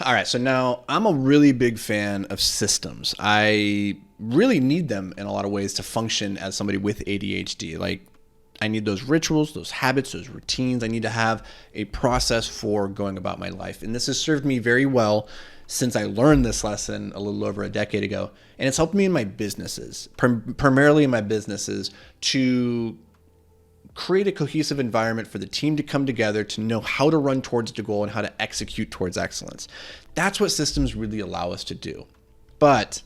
All right, so now I'm a really big fan of systems. I really need them in a lot of ways to function as somebody with ADHD. Like, I need those rituals, those habits, those routines. I need to have a process for going about my life. And this has served me very well since I learned this lesson a little over a decade ago. And it's helped me in my businesses, primarily in my businesses, to create a cohesive environment for the team to come together, to know how to run towards the goal and how to execute towards excellence. That's what systems really allow us to do. But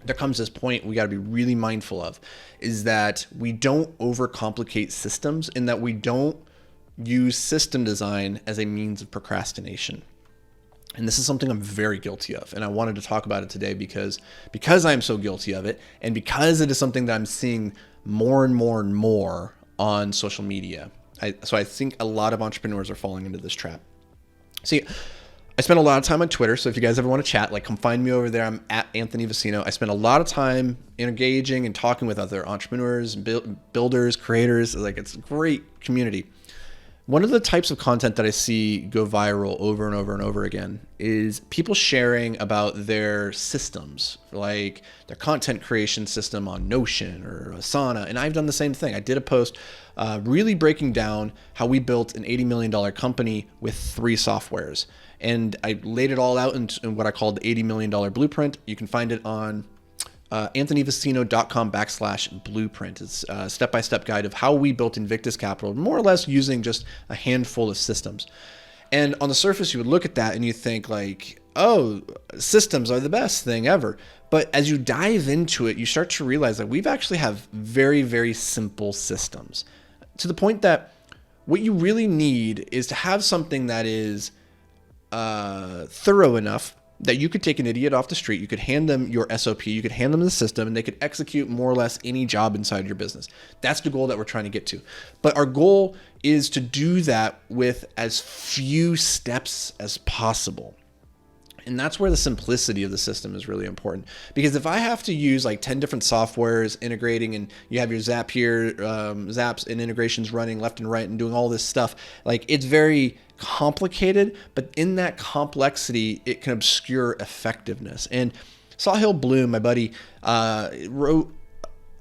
there comes this point we got to be really mindful of, is that we don't overcomplicate systems, and that we don't use system design as a means of procrastination. And this is something I'm very guilty of. And I wanted to talk about it today because I'm so guilty of it, and because it is something that I'm seeing more and more and more on social media. So I think a lot of entrepreneurs are falling into this trap. See, I spend a lot of time on Twitter, so if you guys ever want to chat, like, come find me over there. I'm at Anthony Vicino. I spend a lot of time engaging and talking with other entrepreneurs, builders, creators. Like, it's a great community. One of the types of content that I see go viral over and over and over again is people sharing about their systems, like their content creation system on Notion or Asana. And I've done the same thing. I did a post really breaking down how we built an $80 million company with 3 softwares. And I laid it all out in what I call the $80 million blueprint. You can find it on anthonyvicino.com/blueprint. It's a step-by-step guide of how we built Invictus Capital, more or less using just a handful of systems. And on the surface, you would look at that and you think like, oh, systems are the best thing ever. But as you dive into it, you start to realize that we've actually have very, very simple systems, to the point that what you really need is to have something that is thorough enough that you could take an idiot off the street, you could hand them your SOP, you could hand them the system, and they could execute more or less any job inside your business. That's the goal that we're trying to get to. But our goal is to do that with as few steps as possible. And that's where the simplicity of the system is really important. Because if I have to use like 10 different softwares integrating, and you have your Zapier, Zaps and integrations running left and right and doing all this stuff, like, it's very complicated, but in that complexity, it can obscure effectiveness. And Sahil Bloom, my buddy, wrote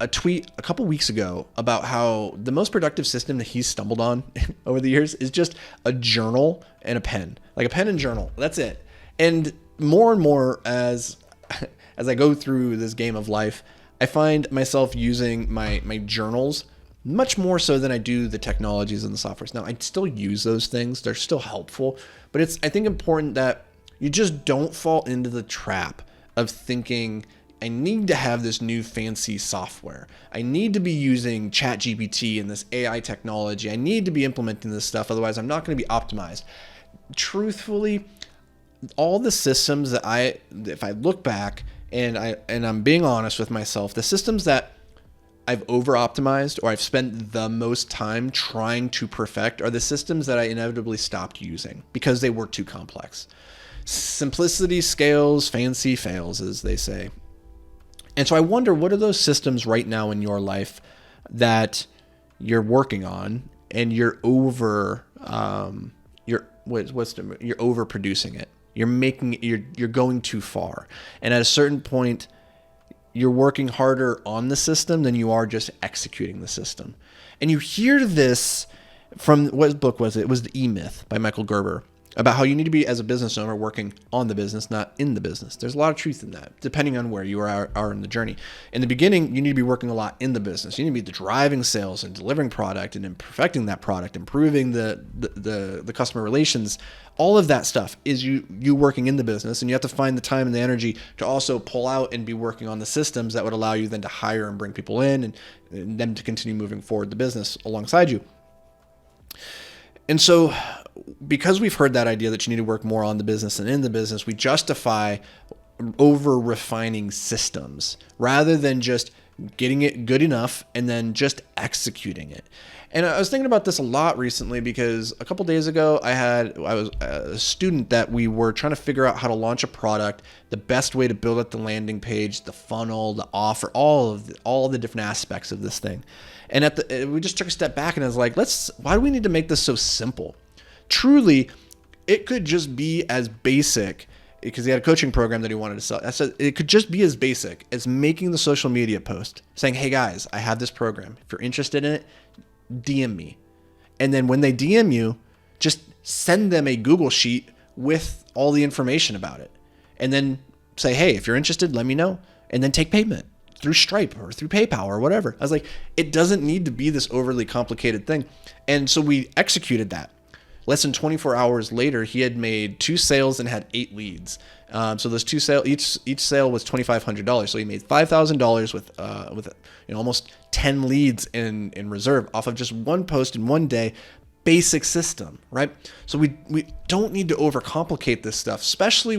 a tweet a couple weeks ago about how the most productive system that he's stumbled on over the years is just a journal and a pen, like a pen and journal. That's it. And more as I go through this game of life, I find myself using my journals much more so than I do the technologies and the softwares. Now, I still use those things. They're still helpful, but it's, I think, important that you just don't fall into the trap of thinking, I need to have this new fancy software. I need to be using ChatGPT and this AI technology. I need to be implementing this stuff. Otherwise, I'm not going to be optimized. Truthfully, all the systems that if I look back and I'm being honest with myself, the systems that I've over-optimized or I've spent the most time trying to perfect are the systems that I inevitably stopped using because they were too complex. Simplicity scales, fancy fails, as they say. And so I wonder, what are those systems right now in your life that you're working on and you're overproducing it. You're going too far. And at a certain point, you're working harder on the system than you are just executing the system. And you hear this from, what book was it? It was The E-Myth by Michael Gerber, about how you need to be, as a business owner, working on the business, not in the business. There's a lot of truth in that, depending on where you are in the journey. In the beginning, you need to be working a lot in the business. You need to be driving sales and delivering product and then perfecting that product, improving the customer relations. All of that stuff is you working in the business, and you have to find the time and the energy to also pull out and be working on the systems that would allow you then to hire and bring people in and them to continue moving forward the business alongside you. And so, because we've heard that idea that you need to work more on the business than in the business, we justify over refining systems rather than just getting it good enough and then just executing it. And I was thinking about this a lot recently because a couple days ago I was a student that we were trying to figure out how to launch a product, the best way to build up the landing page, the funnel, the offer, all the different aspects of this thing. And we just took a step back and I was like, why do we need to make this so simple? Truly, it could just be as basic, because he had a coaching program that he wanted to sell. I said it could just be as basic as making the social media post saying, hey guys, I have this program. If you're interested in it, DM me. And then when they DM you, just send them a Google sheet with all the information about it. And then say, hey, if you're interested, let me know. And then take payment through Stripe or through PayPal or whatever. I was like, it doesn't need to be this overly complicated thing. And so we executed that. Less than 24 hours later, he had made 2 sales and had 8 leads. So those 2 sales, each sale was $2,500. So he made $5,000 with almost 10 leads in reserve off of just one post in one day. Basic system, right? So we don't need to overcomplicate this stuff, especially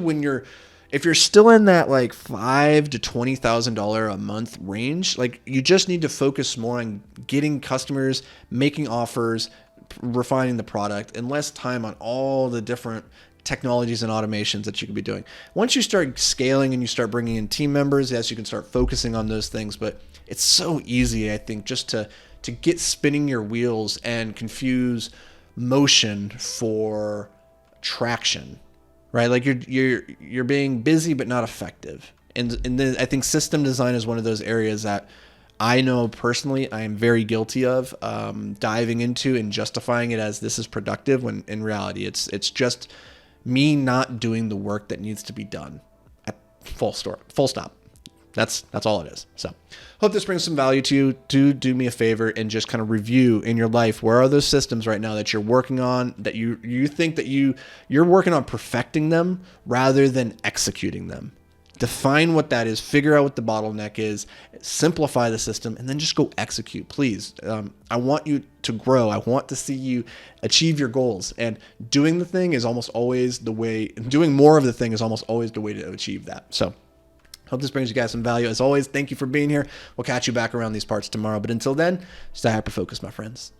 if you're still in that like $5,000 to $20,000 a month range. Like, you just need to focus more on getting customers, making offers, refining the product, and less time on all the different technologies and automations that you could be doing. Once you start scaling and you start bringing in team members, yes, you can start focusing on those things, but it's so easy, I think, just to get spinning your wheels and confuse motion for traction, right? Like you're being busy but not effective. And then I think system design is one of those areas that I know personally I am very guilty of diving into and justifying it as this is productive, when in reality it's just me not doing the work that needs to be done. Full stop. That's all it is. So hope this brings some value to you. Do me a favor and just kind of review in your life, where are those systems right now that you're working on, that you think that you're working on perfecting them rather than executing them. Define what that is, figure out what the bottleneck is, simplify the system, and then just go execute, please. I want you to grow. I want to see you achieve your goals, and doing more of the thing is almost always the way to achieve that. So hope this brings you guys some value. As always, thank you for being here. We'll catch you back around these parts tomorrow. But until then, stay hyper-focused, my friends.